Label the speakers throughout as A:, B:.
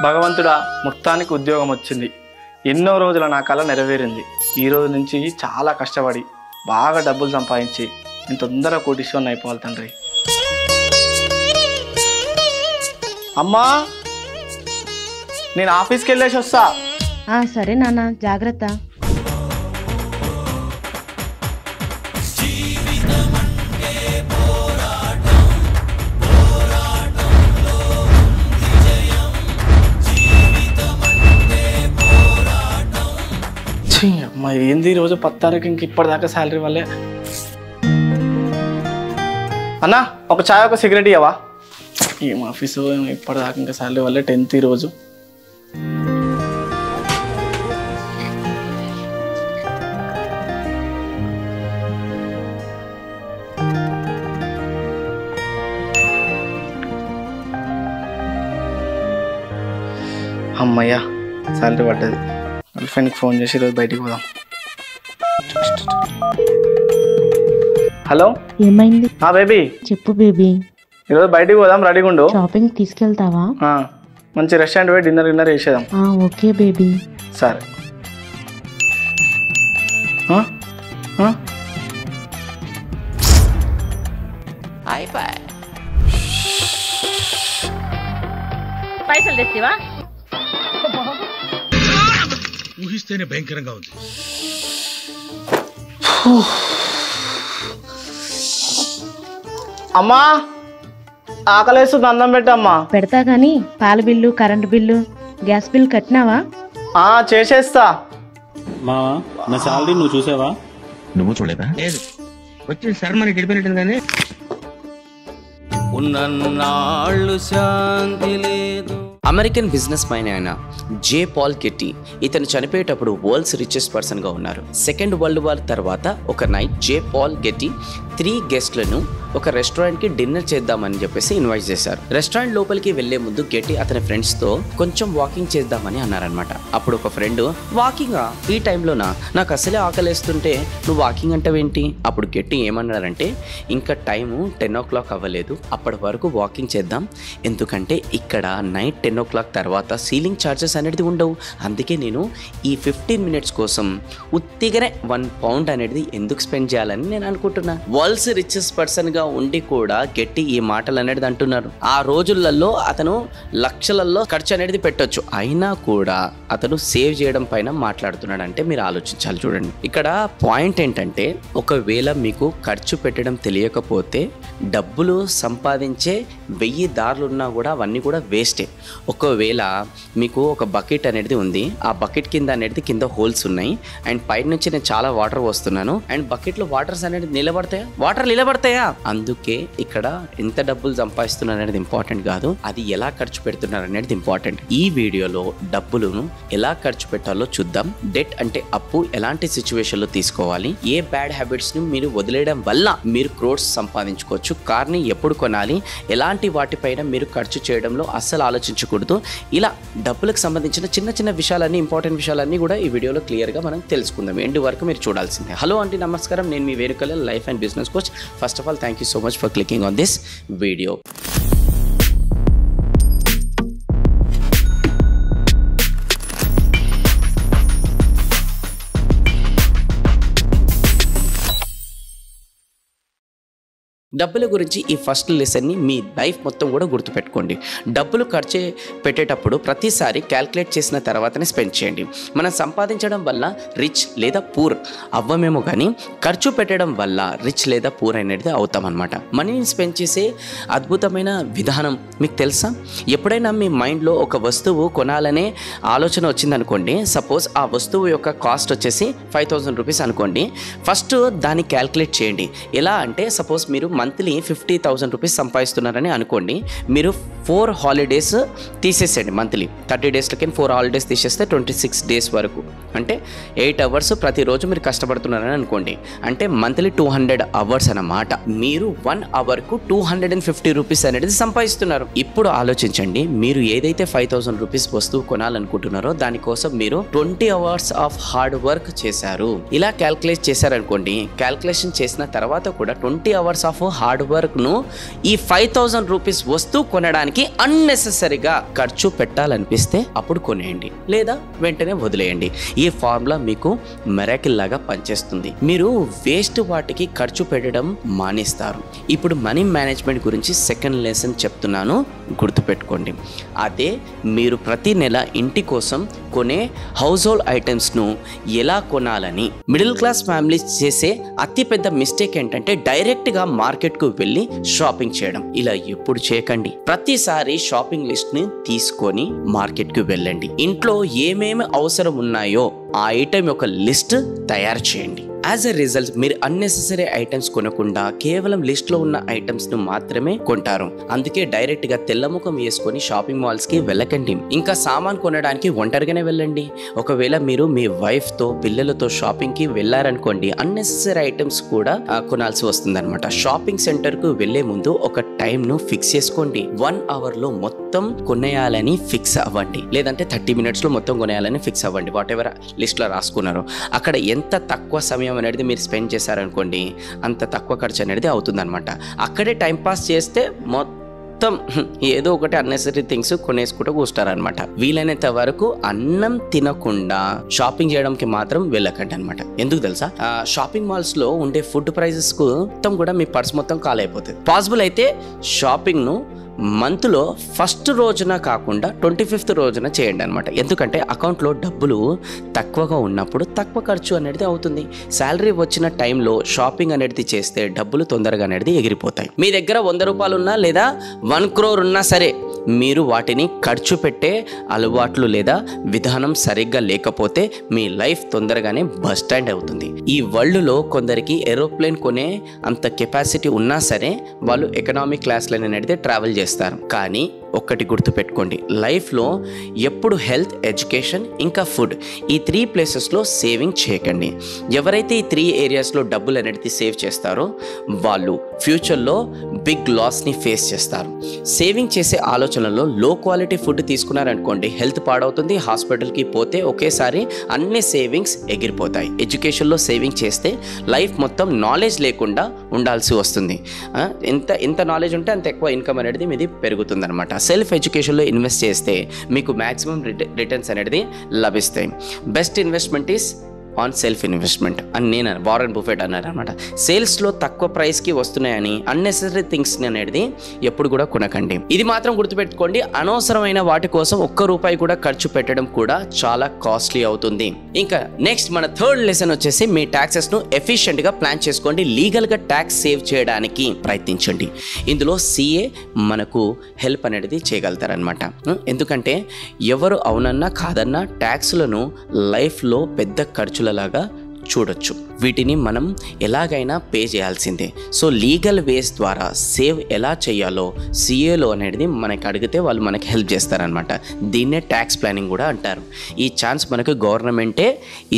A: భగవంతుడా, మొత్తానికి ఉద్యోగం వచ్చింది. ఎన్నో రోజుల నా కళ నెరవేరింది. ఈ రోజు నుంచి చాలా కష్టపడి బాగా డబ్బులు సంపాదించి నేను తొందరగా కోటీశ్వరుని అయిపోవాలి తండ్రి. అమ్మా, నేను ఆఫీస్కి వెళ్ళేసి వస్తా.
B: సరే నాన్న, జాగ్రత్త.
A: అమ్మా, ఏంది ఈరోజు 10 తారీఖు ఇంక ఇప్పటిదాకా శాలరీ వల్లే. అన్నా, ఒక చాయ్ ఒక సిగరెట్ ఇవ్వవా? ఏం ఆఫీసు, ఇప్పటిదాకా ఇంకా శాలరీ వల్లే. 10th ఈరోజు. అమ్మయ్యా, శాలరీ పడ్డది. గర్ల్ ఫ్రెండ్కి ఫోన్ చేసి ఈరోజు బయటికి పోదాం. హలో,
B: ఏమైంది?
A: బేబీ
B: చెప్పు బేబీ.
A: ఈరోజు బయటికి పోదాం, రెడీగా ఉండు.
B: షాపింగ్ తీసుకెళ్తావా?
A: మంచి రెస్టారెంట్ పోయి డిన్నర్ చేసేదాం.
B: Okay baby.
A: సరే.
C: పైసలు తెచ్చివా?
D: ఊహిస్తేనే భయంకరంగా ఉంది.
A: అమ్మా, ఆకలేస్తుంది, అన్నం పెట్టమ్మా.
B: పెడతా గానీ పాల bill, current bill, gas bill కట్టినావా?
A: చేసేస్తా.
E: మావా, నా శాలరీ నువ్వు చూసావా?
F: నువ్వు చూడలేదా?
D: లేదు, వచ్చిన శర్మని గడిపినట్టు కానీ
G: ఉన్నన్నాళ్ళు శాంతి లేదు. అమెరికన్ బిజినెస్ మ్యాన్ అయిన జే పాల్ గెట్టి ఇతను చనిపోయేటప్పుడు వరల్డ్స్ రిచెస్ట్ పర్సన్ గా ఉన్నారు. సెకండ్ వరల్డ్ వార్ తర్వాత ఒక నైట్ జే పాల్ గెట్టి 3 గెస్ట్లను ఒక రెస్టారెంట్ కి డిన్నర్ చేద్దామని చెప్పేసి ఇన్వైట్ చేశారు. రెస్టారెంట్ లోపలికి వెళ్లే ముందు గెట్టి అతని ఫ్రెండ్స్ తో కొంచెం వాకింగ్ చేద్దామని అన్నారనమాట. అప్పుడు ఒక ఫ్రెండ్, వాకింగా ఈ టైంలోనా? నాకు అసలే ఆకలేస్తుంటే నువ్వు వాకింగ్ అంటావేంటి? అప్పుడు గెట్టి ఏమన్నారంటే, ఇంకా టైము 10 o'clock అవ్వలేదు, అప్పటి వరకు వాకింగ్ చేద్దాం. ఎందుకంటే ఇక్కడ నైట్ 10 o'clock తర్వాత సీలింగ్ ఛార్జెస్ అనేది ఉండవు. అందుకే నేను ఈ 15 minutes కోసం ఉత్తిగానే 1 pound అనేది ఎందుకు స్పెండ్ చేయాలని నేను అనుకుంటున్నా. వరల్డ్స్ రిచెస్ట్ పర్సన్ గా ఉండి కూడా గెట్టి ఈ మాటలు అనేది అంటున్నారు. ఆ రోజులలో అతను లక్షలలో ఖర్చు అనేది పెట్టొచ్చు, అయినా కూడా అతను సేవ్ చేయడం పైన మాట్లాడుతున్నాడు. అంటే మీరు ఆలోచించాలి. చూడండి, ఇక్కడ పాయింట్ ఏంటంటే, ఒకవేళ మీకు ఖర్చు పెట్టడం తెలియకపోతే డబ్బులు సంపాదించే 1000 దారులున్నా కూడా అవన్నీ కూడా వేస్టే. ఒకవేళ మీకు ఒక బకెట్ అనేది ఉంది, ఆ బకెట్ కింద అనేది కింద హోల్స్ ఉన్నాయి, అండ్ పైన నుంచి నేను చాలా వాటర్ వస్తున్నాను, అండ్ బకెట్లో వాటర్స్ అనేది నిలబడతాయా? వాటర్ నిలబడతాయా? అందుకే ఇక్కడ ఎంత డబ్బులు సంపాదిస్తున్నారు అనేది ఇంపార్టెంట్ కాదు, అది ఎలా ఖర్చు పెడుతున్నారు అనేది ఇంపార్టెంట్. ఈ వీడియోలో డబ్బులను ఎలా ఖర్చు పెట్టాలో చూద్దాం. డెట్ అంటే అప్పు ఎలాంటి సిచ్యువేషన్ లో తీసుకోవాలి, ఏ బ్యాడ్ హ్యాబిట్స్ ని మీరు వదిలేయడం వల్ల మీరు క్రోర్స్ సంపాదించుకోవచ్చు, కార్ని ఎప్పుడు కొనాలి, ఎలాంటి వాటిపైన మీరు ఖర్చు చేయడంలో అస్సలు ఆలోచించకూడదు. ఇలా డబ్బులకు సంబంధించిన చిన్న చిన్న విషయాలన్నీ, ఇంపార్టెంట్ విషయాలన్నీ కూడా ఈ వీడియోలో క్లియర్ గా మనం తెలుసుకుందాం. ఎండ్ వరకు మీరు చూడాల్సిందే. హలో అండి, నమస్కారం. నేను మీ వేరుకల life and business coach. First of all, thank you so much for clicking on this video. డబ్బుల గురించి ఈ ఫస్ట్ లెసన్ని మీ లైఫ్ మొత్తం కూడా గుర్తుపెట్టుకోండి. డబ్బులు ఖర్చు పెట్టేటప్పుడు ప్రతిసారి క్యాల్కులేట్ చేసిన తర్వాతనే స్పెండ్ చేయండి. మనం సంపాదించడం వల్ల రిచ్ లేదా పూర్ అవ్వమేమో కానీ ఖర్చు పెట్టడం వల్ల రిచ్ లేదా పూర్ అనేది అవుతామన్నమాట. మనీని స్పెండ్ చేసే అద్భుతమైన విధానం మీకు తెలుసా? ఎప్పుడైనా మీ మైండ్లో ఒక వస్తువు కొనాలనే ఆలోచన వచ్చిందనుకోండి, సపోజ్ ఆ వస్తువు యొక్క కాస్ట్ వచ్చేసి 5000 రూపీస్ అనుకోండి. ఫస్ట్ దాన్ని క్యాల్కులేట్ చేయండి. ఎలా అంటే, సపోజ్ మీరు మంత్లీ 50,000 రూపీస్ సంపాదిస్తున్నారని అనుకోండి. మీరు 4 హాలిడేస్ తీసేసేయండి. మంత్లీ 30 డేస్లకి 4 హాలిడేస్ తీసేస్తే 26 డేస్ వరకు, అంటే 8 అవర్స్ ప్రతిరోజు మీరు కష్టపడుతున్నారని అనుకోండి. అంటే మంత్లీ 200 అవర్స్ అన్నమాట. మీరు 1 అవర్కు 250 రూపీస్ అనేది సంపాదిస్తున్నారు. ఇప్పుడు ఆలోచించండి, మీరు ఏదైతే 5000 రూపీస్ వస్తువు కొనాలనుకుంటున్నారో దానికోసం మీరు 20 అవర్స్ ఆఫ్ హార్డ్ వర్క్ చేశారు. ఇలా క్యాల్కులేట్ చేశారనుకోండి. క్యాల్కులేషన్ చేసిన తర్వాత కూడా 20 అవర్స్ ఆఫ్ హార్డ్ వర్క్ను ఈ 5000 రూపీస్ వస్తువు కొనడానికి అన్నెసెసరీగా ఖర్చు పెట్టాలనిపిస్తే అప్పుడు కొనేయండి, లేదా వెంటనే వదిలేయండి. ఈ ఫార్ములా మీకు మిరాకిల్ లాగా పనిచేస్తుంది. మీరు వేస్ట్ వాటికి ఖర్చు పెట్టడం మానేస్తారు. ఇప్పుడు మనీ మేనేజ్మెంట్ గురించి సెకండ్ లెసన్ చెప్తున్నాను, గుర్తుపెట్టుకోండి. అదే మీరు ప్రతి నెల ఇంటి కోసం కొనే హౌస్ హోల్డ్ ఐటమ్స్ను ఎలా కొనాలని. మిడిల్ క్లాస్ ఫ్యామిలీస్ చేసే అతిపెద్ద మిస్టేక్ ఏంటంటే డైరెక్ట్గా మార్కెట్కు వెళ్ళి షాపింగ్ చేయడం. ఇలా ఎప్పుడు చేయకండి. ప్రతిసారి షాపింగ్ లిస్ట్ని తీసుకొని మార్కెట్కి వెళ్ళండి. ఇంట్లో ఏమేమి అవసరం ఉన్నాయో ఆ ఐటమ్ యొక్క లిస్ట్ తయారు చేయండి. యాజ్ ఎ రిజల్ట్ మీరు అన్నెసెసరీ ఐటమ్స్ కొనకుండా కేవలం లిస్ట్లో ఉన్న ఐటమ్స్ను మాత్రమే కొంటారు. అందుకే డైరెక్ట్గా తెల్లముఖం వేసుకొని షాపింగ్ మాల్స్కి వెళ్ళకండి. ఇంకా సామాన్ కొనడానికి ఒంటరిగానే వెళ్ళండి. ఒకవేళ మీరు మీ వైఫ్తో పిల్లలతో షాపింగ్కి వెళ్ళారనుకోండి, అన్నెసెసరీ ఐటమ్స్ కూడా కొనాల్సి వస్తుందన్నమాట. షాపింగ్ సెంటర్కు వెళ్లే ముందు ఒక టైంను ఫిక్స్ చేసుకోండి. 1 అవర్లో మొత్తం కొనేయాలని ఫిక్స్ అవ్వండి, లేదంటే 30 మినిట్స్లో మొత్తం కొనేయాలని ఫిక్స్ అవ్వండి. వాట్ ఎవర్ లిస్ట్లో రాసుకున్నారో అక్కడ ఎంత తక్కువ సమయం అనేది మీరు స్పెండ్ చేశారనుకోండి, అంత తక్కువ ఖర్చు అనేది అవుతుందన్నమాట. అక్కడే టైం పాస్ చేస్తే మొత్తం ఏదో ఒకటి అన్నెసరీ థింగ్స్ కొనేసుకుంటూ కూర్చుంటారనమాట. వీలైనంత వరకు అన్నం తినకుండా షాపింగ్ చేయడానికి మాత్రం వెళ్ళకండి అనమాట. ఎందుకు తెలుసా? షాపింగ్ మాల్స్ లో ఉండే ఫుడ్ ప్రైజెస్ కు మొత్తం కూడా మీ పర్స్ మొత్తం కాల్ అయిపోతుంది. పాసిబుల్ అయితే షాపింగ్ ను మంత్లో ఫస్ట్ రోజున కాకుండా 25th రోజున చేయండి అనమాట. ఎందుకంటే అకౌంట్లో డబ్బులు తక్కువగా ఉన్నప్పుడు తక్కువ ఖర్చు అనేది అవుతుంది. శాలరీ వచ్చిన టైంలో షాపింగ్ అనేది చేస్తే డబ్బులు తొందరగా అనేది ఎగిరిపోతాయి. మీ దగ్గర 100 రూపాయలు ఉన్నా లేదా 1 crore ఉన్నా సరే, మీరు వాటిని ఖర్చు పెట్టే అలవాట్లు లేదా విధానం సరిగ్గా లేకపోతే మీ లైఫ్ తొందరగానే బస్ స్టాండ్ అవుతుంది. ఈ వరల్డ్లో కొందరికి ఏరోప్లేన్ కొనే అంత కెపాసిటీ ఉన్నా సరే వాళ్ళు ఎకనామిక్ క్లాస్లో అనేది ట్రావెల్ చేస్తారు. కానీ ఒక్కటి గుర్తుపెట్టుకోండి, లైఫ్లో ఎప్పుడు హెల్త్, ఎడ్యుకేషన్ ఇంకా ఫుడ్ ఈ 3 ప్లేసెస్లో సేవింగ్ చేయకండి. ఎవరైతే ఈ 3 ఏరియాస్లో డబ్బులు అనేది సేవ్ చేస్తారో వాళ్ళు ఫ్యూచర్లో బిగ్ లాస్ని ఫేస్ చేస్తారు. సేవింగ్ చేసే ఆలోచనలో లో క్వాలిటీ ఫుడ్ తీసుకున్నారనుకోండి, హెల్త్ పాడవుతుంది. హాస్పిటల్కి పోతే ఒకేసారి అన్ని సేవింగ్స్ ఎగిరిపోతాయి. ఎడ్యుకేషన్లో సేవింగ్ చేస్తే లైఫ్ మొత్తం నాలెడ్జ్ లేకుండా ఉండాల్సి వస్తుంది. ఎంత నాలెడ్జ్ ఉంటే అంత ఎక్కువ ఇన్కమ్ అనేది మీది పెరుగుతుంది అనమాట. సెల్ఫ్ ఎడ్యుకేషన్లో ఇన్వెస్ట్ చేస్తే మీకు మ్యాక్సిమం రిటర్న్స్ అనేది లభిస్తాయి. Best investment is on self investment అని నేను వారెన్ బఫెట్ అన్నారు అనమాట. సేల్స్లో తక్కువ ప్రైస్కి వస్తున్నాయని అన్నెసరీ థింగ్స్ అనేది ఎప్పుడు కూడా కొనకండి. ఇది మాత్రం గుర్తుపెట్టుకోండి, అనవసరమైన వాటి కోసం ₹1 కూడా ఖర్చు పెట్టడం కూడా చాలా కాస్ట్లీ అవుతుంది. ఇంకా నెక్స్ట్ మన థర్డ్ లెసన్ వచ్చేసి మీ ట్యాక్సెస్ను ఎఫిషియెంట్గా ప్లాన్ చేసుకోండి. లీగల్గా ట్యాక్స్ సేవ్ చేయడానికి ప్రయత్నించండి. ఇందులో CA మనకు హెల్ప్ అనేది చేయగలుగుతారనమాట. ఎందుకంటే ఎవరు అవునన్నా కాదన్నా ట్యాక్స్లను లైఫ్లో పెద్ద ఖర్చులలాగా చూడొచ్చు. వీటిని మనం ఎలాగైనా పే చేయాల్సిందే. సో లీగల్ వేస్ ద్వారా సేవ్ ఎలా చేయాలో CAలో అనేది మనకి అడిగితే వాళ్ళు మనకి హెల్ప్ చేస్తారనమాట. దీన్నే ట్యాక్స్ ప్లానింగ్ కూడా అంటారు. ఈ ఛాన్స్ మనకు గవర్నమెంటే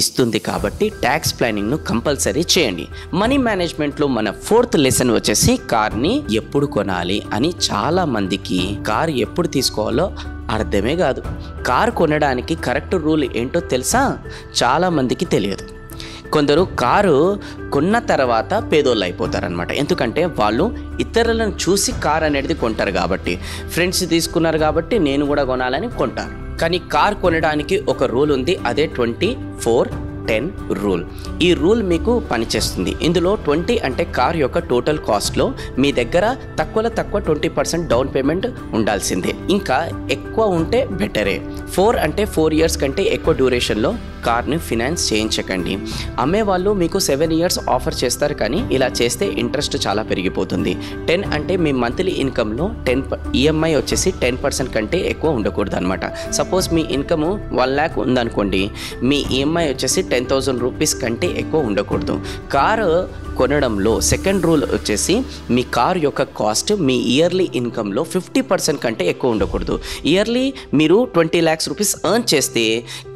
G: ఇస్తుంది కాబట్టి ట్యాక్స్ ప్లానింగ్ను కంపల్సరీ చేయండి. మనీ మేనేజ్మెంట్లో మన 4th లెసన్ వచ్చేసి కార్ని ఎప్పుడు కొనాలి అని. చాలా మందికి కార్ ఎప్పుడు తీసుకోవాలో అర్థమే కాదు. కార్ కొనడానికి కరెక్ట్ రూల్ ఏంటో తెలుసా? చాలా మందికి తెలియదు. కొందరు కారు కొన్న తర్వాత పేదోళ్ళు అయిపోతారనమాట. ఎందుకంటే వాళ్ళు ఇతరులను చూసి కార్ అనేది కొంటారు కాబట్టి, ఫ్రెండ్స్ తీసుకున్నారు కాబట్టి నేను కూడా కొనాలని కొంటారు. కానీ కార్ కొనడానికి ఒక రూల్ ఉంది, అదే 24-10 రూల్. ఈ రూల్ మీకు పనిచేస్తుంది. ఇందులో 20 అంటే కార్ యొక్క టోటల్ కాస్ట్లో మీ దగ్గర తక్కువ 20% డౌన్ పేమెంట్ ఉండాల్సిందే. ఇంకా ఎక్కువ ఉంటే బెటరే. 4 అంటే 4 ఇయర్స్ కంటే ఎక్కువ డ్యూరేషన్లో కార్ని ఫినాన్స్ చేయించకండి. అమ్మేవాళ్ళు మీకు 7 ఇయర్స్ ఆఫర్ చేస్తారు, కానీ ఇలా చేస్తే ఇంట్రెస్ట్ చాలా పెరిగిపోతుంది. 10 అంటే మీ మంత్లీ ఇన్కమ్లో EMI వచ్చేసి 10% కంటే ఎక్కువ ఉండకూడదు అనమాట. సపోజ్ మీ ఇన్కమ్ 1 lakh ఉందనుకోండి, మీ EMI వచ్చేసి 10,000 రూపీస్ కంటే ఎక్కువ ఉండకూడదు. కారు కొనడంలో సెకండ్ రూల్ వచ్చేసి మీ కార్ యొక్క కాస్ట్ మీ ఇయర్లీ ఇన్కమ్లో 50% కంటే ఎక్కువ ఉండకూడదు. ఇయర్లీ మీరు 20 lakhs రూపీస్ ఎర్న్ చేస్తే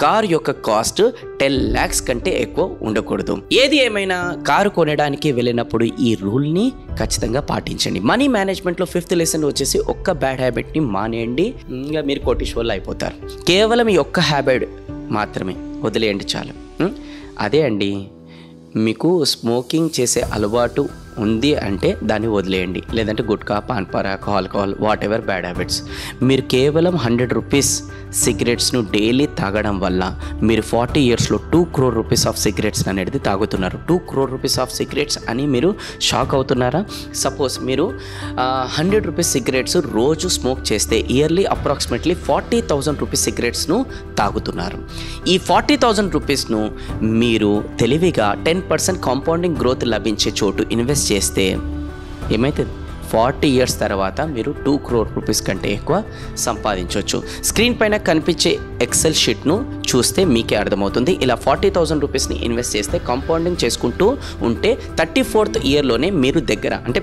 G: కార్ యొక్క కాస్ట్ 10 lakhs కంటే ఎక్కువ ఉండకూడదు. ఏది ఏమైనా కారు కొనడానికి వెళ్ళినప్పుడు ఈ రూల్ని ఖచ్చితంగా పాటించండి. మనీ మేనేజ్మెంట్లో 5th లెసన్ వచ్చేసి ఒక్క బ్యాడ్ హ్యాబిట్ని మానేయండి, ఇంకా మీరు కోటీశ్వర్లు అయిపోతారు. కేవలం ఈ ఒక్క హ్యాబిట్ మాత్రమే వదిలేయండి చాలు. అదే అండి, మీకు స్మోకింగ్ చేసే అలవాటు ఉంది అంటే దాన్ని వదిలేయండి. లేదంటే gutka, Pan Parag, alcohol, whatever bad habits. మీరు కేవలం 100 రూపీస్ సిగరెట్స్ను డైలీ తాగడం వల్ల మీరు 40 ఇయర్స్లో 2 crore రూపీస్ ఆఫ్ సిగరెట్స్ అనేది తాగుతున్నారు. 2 crore రూపీస్ ఆఫ్ సిగరెట్స్ అని మీరు షాక్ అవుతున్నారా? సపోజ్ మీరు 100 రూపీస్ సిగరెట్స్ రోజు స్మోక్ చేస్తే ఇయర్లీ అప్రాక్సిమేట్లీ 40,000 రూపీస్ సిగరెట్స్ను తాగుతున్నారు. ఈ 40,000 రూపీస్ను మీరు తెలివిగా 10% కాంపౌండింగ్ గ్రోత్ లభించే చోటు ఇన్వెస్ట్ చేస్తే ఏమైతుంది? 40 ఇయర్స్ తర్వాత మీరు 2 crore రూపీస్ కంటే ఎక్కువ సంపాదించవచ్చు. స్క్రీన్ పైన కనిపించే ఎక్సెల్ షీట్ను చూస్తే మీకే అర్థమవుతుంది. ఇలా 40,000 రూపీస్ని ఇన్వెస్ట్ చేస్తే కాంపౌండింగ్ చేసుకుంటూ ఉంటే 34th ఇయర్లోనే మీరు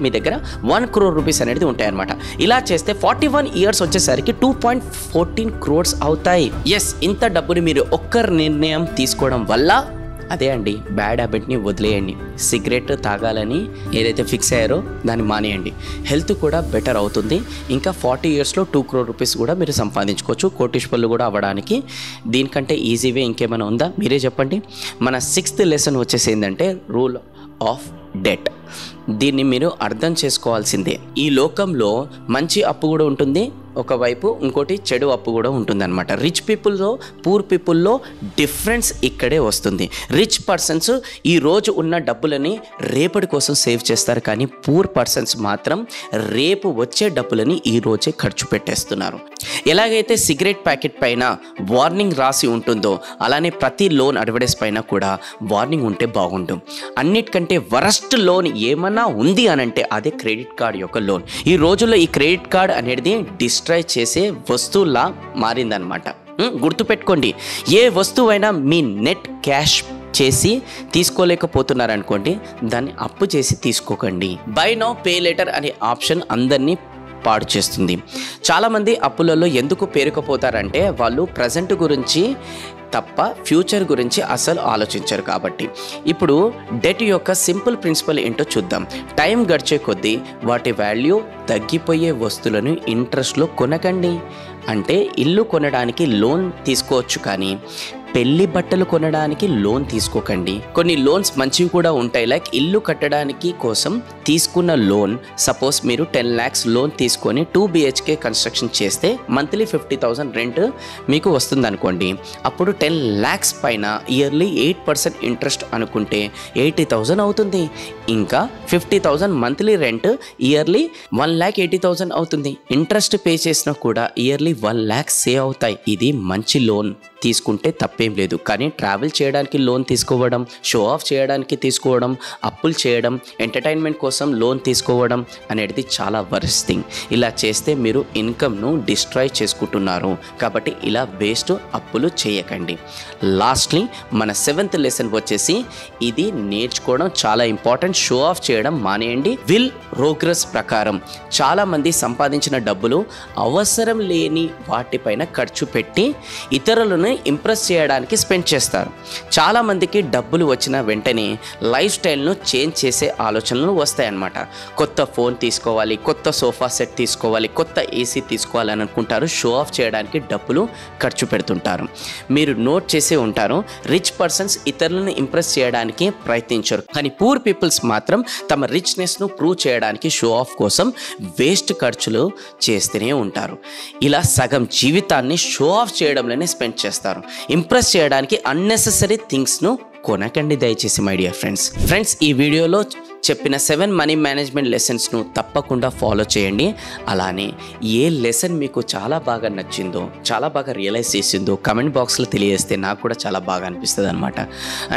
G: మీ దగ్గర 1 crore రూపీస్ అనేది ఉంటాయన్నమాట. ఇలా చేస్తే 41 ఇయర్స్ వచ్చేసరికి 2.14 crores అవుతాయి. ఎస్, ఇంత డబ్బుని మీరు ఒక్క నిర్ణయం తీసుకోవడం వల్ల అదే అండి, బ్యాడ్ హ్యాబిట్ని వదిలేయండి. సిగరెట్ తాగాలని ఏదైతే ఫిక్స్ అయ్యారో దాన్ని మానేయండి. హెల్త్ కూడా బెటర్ అవుతుంది. ఇంకా 40 ఇయర్స్లో 2 crore రూపీస్ కూడా మీరు సంపాదించుకోవచ్చు. కోటీశ్వర్లు కూడా అవ్వడానికి దీనికంటే ఈజీ వే ఇంకేమైనా ఉందా? మీరే చెప్పండి. మన 6th లెసన్ వచ్చేసి ఏంటంటే రూల్ ఆఫ్ డెట్. దీన్ని మీరు అర్థం చేసుకోవాల్సిందే. ఈ లోకంలో మంచి అప్పు కూడా ఉంటుంది, ఒకవైపు ఇంకోటి చెడు అప్పు కూడా ఉంటుందన్నమాట. రిచ్ పీపుల్లో పూర్ పీపుల్లో డిఫరెన్స్ ఇక్కడే వస్తుంది. రిచ్ పర్సన్స్ ఈ రోజు ఉన్న డబ్బులని రేపటి కోసం సేవ్ చేస్తారు, కానీ పూర్ పర్సన్స్ మాత్రం రేపు వచ్చే డబ్బులని ఈ రోజే ఖర్చు పెట్టేస్తున్నారు. ఎలాగైతే సిగరెట్ ప్యాకెట్ పైన వార్నింగ్ రాసి ఉంటుందో అలానే ప్రతి లోన్ అడ్వర్టైజ్ పైన కూడా వార్నింగ్ ఉంటే బాగుండు. అన్నిటికంటే వరస్ట్ లోన్ ఏమన్నా ఉంది అనంటే అదే క్రెడిట్ కార్డ్ యొక్క లోన్. ఈ రోజుల్లో ఈ క్రెడిట్ కార్డ్ అనేది డిస్ట్రాయ్ చేసే వస్తువులా మారిందనమాట. గుర్తుపెట్టుకోండి, ఏ వస్తువైనా మీ నెట్ క్యాష్ చేసి తీసుకోలేకపోతున్నారనుకోండి, దాన్ని అప్పు చేసి తీసుకోకండి. బై నౌ పే లేటర్ అనే ఆప్షన్ అందరినీ పాడు చేస్తుంది. చాలామంది అప్పులలో ఎందుకు పేరుకుపోతారంటే వాళ్ళు ప్రజెంట్ గురించి తప్ప ఫ్యూచర్ గురించి అసలు ఆలోచించరు కాబట్టి. ఇప్పుడు డెట్ యొక్క సింపుల్ ప్రిన్సిపల్ ఏంటో చూద్దాం. టైం గడిచే కొద్దీ వాటి వాల్యూ తగ్గిపోయే వస్తువులను ఇంట్రెస్ట్లో కొనకండి. అంటే ఇల్లు కొనడానికి లోన్ తీసుకోవచ్చు, కానీ పెళ్లి బట్టలు కొనడానికి లోన్ తీసుకోకండి. కొన్ని లోన్స్ మంచివి కూడా ఉంటాయి. లైక్ ఇల్లు కట్టడానికి కోసం తీసుకున్న లోన్, సపోజ్ మీరు 10 lakhs లోన్ తీసుకొని 2 BHK కన్స్ట్రక్షన్ చేస్తే మంత్లీ 50,000 రెంట్ మీకు వస్తుంది అనుకోండి. అప్పుడు 10 lakhs పైన ఇయర్లీ 8% ఇంట్రెస్ట్ అనుకుంటే 80,000 అవుతుంది. ఇంకా 50,000 మంత్లీ రెంట్ ఇయర్లీ 1,80,000 అవుతుంది. ఇంట్రెస్ట్ పే చేసినా కూడా ఇయర్లీ 1 lakh సేవ్ అవుతాయి. ఇది మంచి లోన్ తీసుకుంటే తప్పేం లేదు. కానీ ట్రావెల్ చేయడానికి లోన్ తీసుకోవడం, షో ఆఫ్ చేయడానికి తీసుకోవడం, అప్పులు చేయడం, ఎంటర్టైన్మెంట్ కోసం లోన్ తీసుకోవడం అనేది చాలా వర్స్ట్ థింగ్. ఇలా చేస్తే మీరు ఇన్కమ్ను డిస్ట్రాయ్ చేసుకుంటున్నారు. కాబట్టి ఇలా వేస్ట్ అప్పులు చేయకండి. లాస్ట్లీ మన 7th లెసన్ వచ్చేసి ఇది నేర్చుకోవడం చాలా ఇంపార్టెంట్. షో ఆఫ్ చేయడం మానేయండి. విల్ రోగ్రెస్ ప్రకారం చాలామంది సంపాదించిన డబ్బులు అవసరం లేని వాటిపైన ఖర్చు పెట్టి ఇతరులను ఇంప్రెస్ చేయడానికి స్పెండ్ చేస్తారు. చాలామందికి డబ్బులు వచ్చిన వెంటనే లైఫ్ స్టైల్ను చేంజ్ చేసే ఆలోచనలు వస్తాయన్నమాట. కొత్త ఫోన్ తీసుకోవాలి, కొత్త సోఫా సెట్ తీసుకోవాలి, కొత్త ఏసీ తీసుకోవాలని అనుకుంటారు. షో ఆఫ్ చేయడానికి డబ్బులు ఖర్చు పెడుతుంటారు. మీరు నోట్ చేసే ఉంటారు, రిచ్ పర్సన్స్ ఇతరులను ఇంప్రెస్ చేయడానికి ప్రయత్నించరు, కానీ పూర్ పీపుల్స్ మాత్రం తమ రిచ్నెస్ను ప్రూవ్ చేయడానికి షో ఆఫ్ కోసం వేస్ట్ ఖర్చులు చేస్తూనే ఉంటారు. ఇలా సగం జీవితాన్ని షో ఆఫ్ చేయడంలోనే స్పెండ్ చేస్తారు. ఇంప్రెస్ చేయడానికి అన్నెసెసరీ థింగ్స్ను కొనకండి దయచేసి మై డియర్ ఫ్రెండ్స్. ఈ వీడియోలో చెప్పిన 7 మనీ మేనేజ్మెంట్ లెసన్స్ను తప్పకుండా ఫాలో చేయండి. అలానే ఏ లెసన్ మీకు చాలా బాగా నచ్చిందో, చాలా బాగా రియలైజ్ చేసిందో కమెంట్ బాక్స్లో తెలియజేస్తే నాకు కూడా చాలా బాగా అనిపిస్తుంది అనమాట.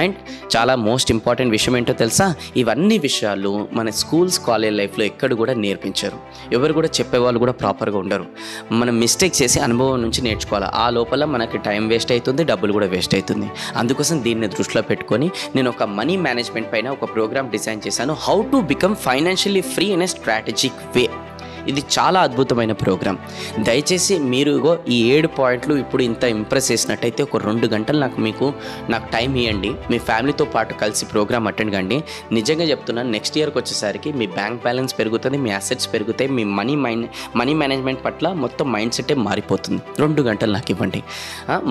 G: అండ్ చాలా మోస్ట్ ఇంపార్టెంట్ విషయం ఏంటో తెలుసా, ఇవన్నీ విషయాలు మన స్కూల్స్ కాలేజ్ లైఫ్లో ఎక్కడ కూడా నేర్పించారు. ఎవరు కూడా చెప్పేవాళ్ళు కూడా ప్రాపర్గా ఉండరు. మనం మిస్టేక్ చేసి అనుభవం నుంచి నేర్చుకోవాలి. ఆ లోపల మనకి టైం వేస్ట్ అవుతుంది, డబ్బులు కూడా వేస్ట్ అవుతుంది. అందుకోసం దీన్ని దృష్టిలో పెట్టుకొని నేను ఒక మనీ మేనేజ్మెంట్ పైన ఒక ప్రోగ్రామ్ డిజైన్ చేశాను. How to become financially free in a strategic way. ఇది చాలా అద్భుతమైన ప్రోగ్రామ్. దయచేసి మీరు ఈ 7 పాయింట్లు ఇప్పుడు ఇంత ఇంప్రెస్ చేసినట్టయితే ఒక 2 గంటలు నాకు టైం ఇవ్వండి. మీ ఫ్యామిలీతో పాటు కలిసి ప్రోగ్రామ్ అటెండ్ కండి. నిజంగా చెప్తున్నాను, నెక్స్ట్ ఇయర్కి వచ్చేసరికి మీ బ్యాంక్ బ్యాలెన్స్ పెరుగుతుంది, మీ అసెట్స్ పెరుగుతాయి, మీ మనీ మేనేజ్మెంట్ పట్ల మొత్తం మైండ్ సెటే మారిపోతుంది. 2 గంటలు నాకు ఇవ్వండి.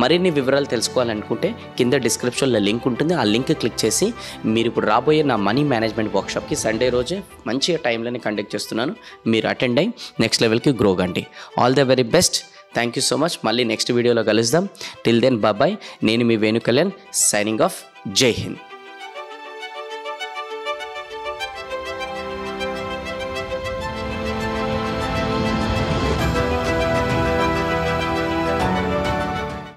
G: మరిన్ని వివరాలు తెలుసుకోవాలనుకుంటే కింద డిస్క్రిప్షన్లో లింక్ ఉంటుంది. ఆ లింక్ క్లిక్ చేసి మీరు ఇప్పుడు రాబోయే నా మనీ మేనేజ్మెంట్ వర్క్షాప్కి సండే రోజే మంచిగా టైంలోనే కండక్ట్ చేస్తున్నాను. మీరు అటెండ్ అయ్యి నెక్స్ట్ లెవెల్కి గ్రో కండి. All the very best. Thank you so much. మళ్ళీ నెక్స్ట్ వీడియోలో కలుద్దాం. Till then bye. నేను మీ వేణు కళ్యాణ్ సైనింగ్ ఆఫ్. జై హింద్.